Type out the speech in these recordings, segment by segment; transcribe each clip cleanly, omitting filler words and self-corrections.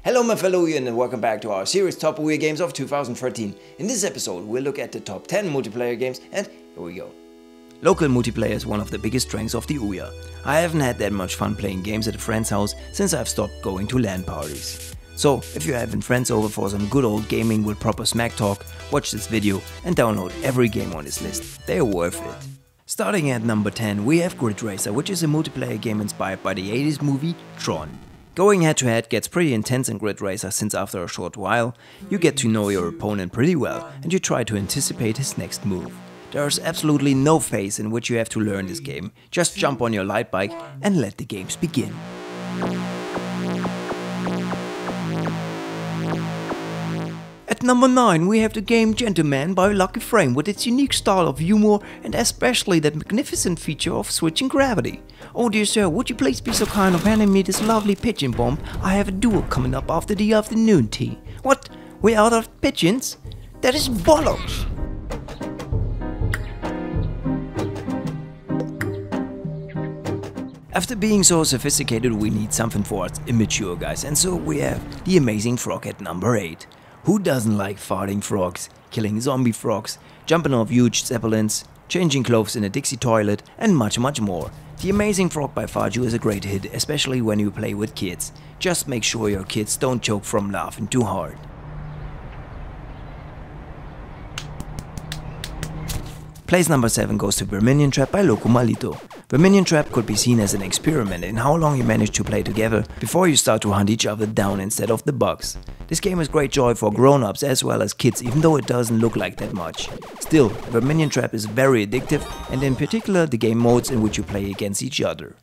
Hello my fellow OUYA and welcome back to our series Top OUYA Games of 2013. In this episode we'll look at the top 10 multiplayer games and here we go. Local multiplayer is one of the biggest strengths of the OUYA. I haven't had that much fun playing games at a friend's house since I've stopped going to LAN parties. So if you're having friends over for some good old gaming with proper smack talk, watch this video and download every game on this list. They're worth it. Starting at number 10 we have Grid Racer, which is a multiplayer game inspired by the 80s movie Tron. Going head to head gets pretty intense in Grid Racer since after a short while you get to know your opponent pretty well and you try to anticipate his next move. There's absolutely no phase in which you have to learn this game, just jump on your light bike and let the games begin. At number 9 we have the game Gentleman by Lucky Frame with its unique style of humor and especially that magnificent feature of switching gravity. Oh dear sir, would you please be so kind of handing me this lovely pigeon bomb? I have a duel coming up after the afternoon tea. What? We're out of pigeons? That is bollocks! After being so sophisticated we need something for us immature guys, and so we have The Amazing Frog at number 8. Who doesn't like farting frogs, killing zombie frogs, jumping off huge zeppelins, changing clothes in a Dixie toilet and much more. The Amazing Frog by Faju is a great hit, especially when you play with kids. Just make sure your kids don't choke from laughing too hard. Place number 7 goes to Minion Trap by Loco Malito. Minion Trap could be seen as an experiment in how long you manage to play together before you start to hunt each other down instead of the bugs. This game is great joy for grown-ups as well as kids, even though it doesn't look like that much. Still, Minion Trap is very addictive, and in particular the game modes in which you play against each other.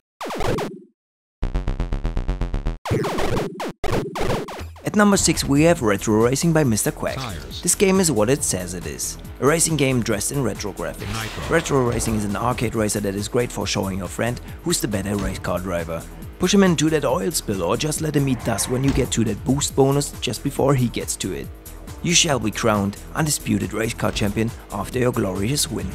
At number 6 we have Retro Racing by Mr. Quack. This game is what it says it is. A racing game dressed in retro graphics. Retro Racing is an arcade racer that is great for showing your friend who's the better race car driver. Push him into that oil spill or just let him eat dust when you get to that boost bonus just before he gets to it. You shall be crowned undisputed race car champion after your glorious win.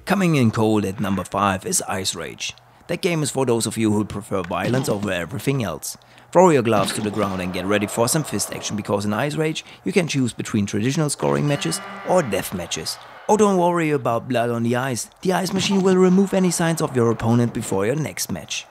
Coming in cold at number 5 is Ice Rage. That game is for those of you who prefer violence over everything else. Throw your gloves to the ground and get ready for some fist action, because in Ice Rage you can choose between traditional scoring matches or death matches. Oh, don't worry about blood on the ice. The ice machine will remove any signs of your opponent before your next match.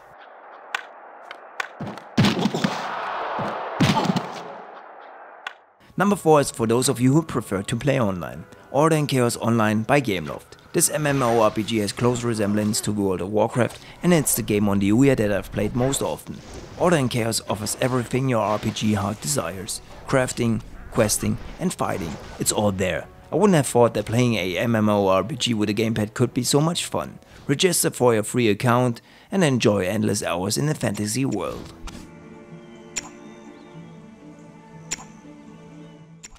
Number 4 is for those of you who prefer to play online. Order and Chaos Online by Gameloft. This MMORPG has close resemblance to World of Warcraft, and it's the game on the OUYA that I've played most often. Order and Chaos offers everything your RPG heart desires. Crafting, questing and fighting. It's all there. I wouldn't have thought that playing a MMORPG with a gamepad could be so much fun. Register for your free account and enjoy endless hours in a fantasy world.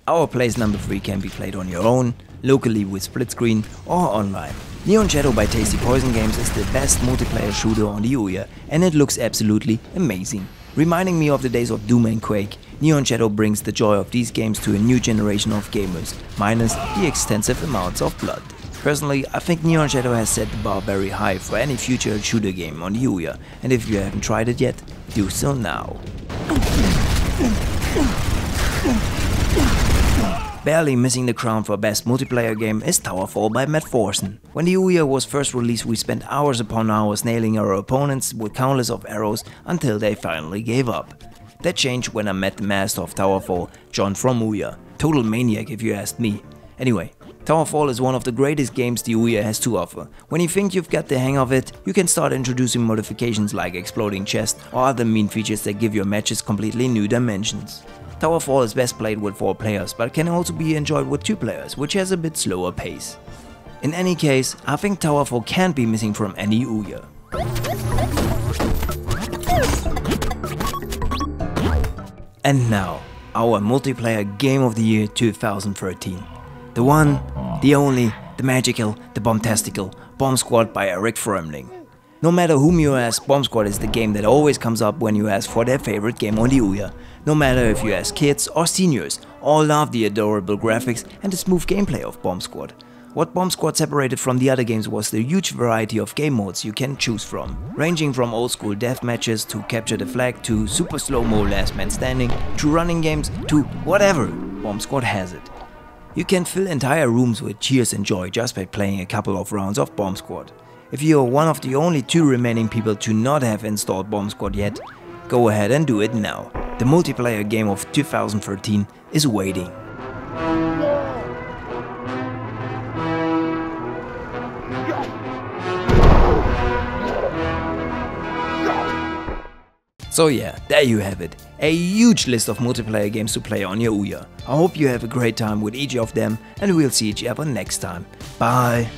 Our place number 3 can be played on your own, locally with split screen or online. Neon Shadow by Tasty Poison Games is the best multiplayer shooter on the OUYA, and it looks absolutely amazing. Reminding me of the days of Doom and Quake, Neon Shadow brings the joy of these games to a new generation of gamers, minus the extensive amounts of blood. Personally, I think Neon Shadow has set the bar very high for any future shooter game on the OUYA, and if you haven't tried it yet, do so now. Barely missing the crown for best multiplayer game is Towerfall by Matt Forsen. When the OUYA was first released we spent hours upon hours nailing our opponents with countless of arrows until they finally gave up. That changed when I met the master of Towerfall, John from OUYA. Total maniac if you ask me. Anyway, Towerfall is one of the greatest games the OUYA has to offer. When you think you've got the hang of it, you can start introducing modifications like exploding chests or other mean features that give your matches completely new dimensions. Towerfall is best played with 4 players, but can also be enjoyed with 2 players, which has a bit slower pace. In any case, I think Towerfall can't be missing from any OUYA. And now, our multiplayer game of the year 2013. The one, the only, the magical, the bombtastical Bomb Squad by Eric Frömling. No matter whom you ask, Bomb Squad is the game that always comes up when you ask for their favorite game on the OUYA. No matter if you ask kids or seniors, all love the adorable graphics and the smooth gameplay of Bomb Squad. What Bomb Squad separated from the other games was the huge variety of game modes you can choose from, ranging from old school death matches to capture the flag to super slow-mo last man standing to running games to whatever. Bomb Squad has it. You can fill entire rooms with cheers and joy just by playing a couple of rounds of Bomb Squad. If you're one of the only 2 remaining people to not have installed Bomb Squad yet, go ahead and do it now. The multiplayer game of 2013 is waiting. So yeah, there you have it. A huge list of multiplayer games to play on your OUYA. I hope you have a great time with each of them and we'll see each other next time. Bye!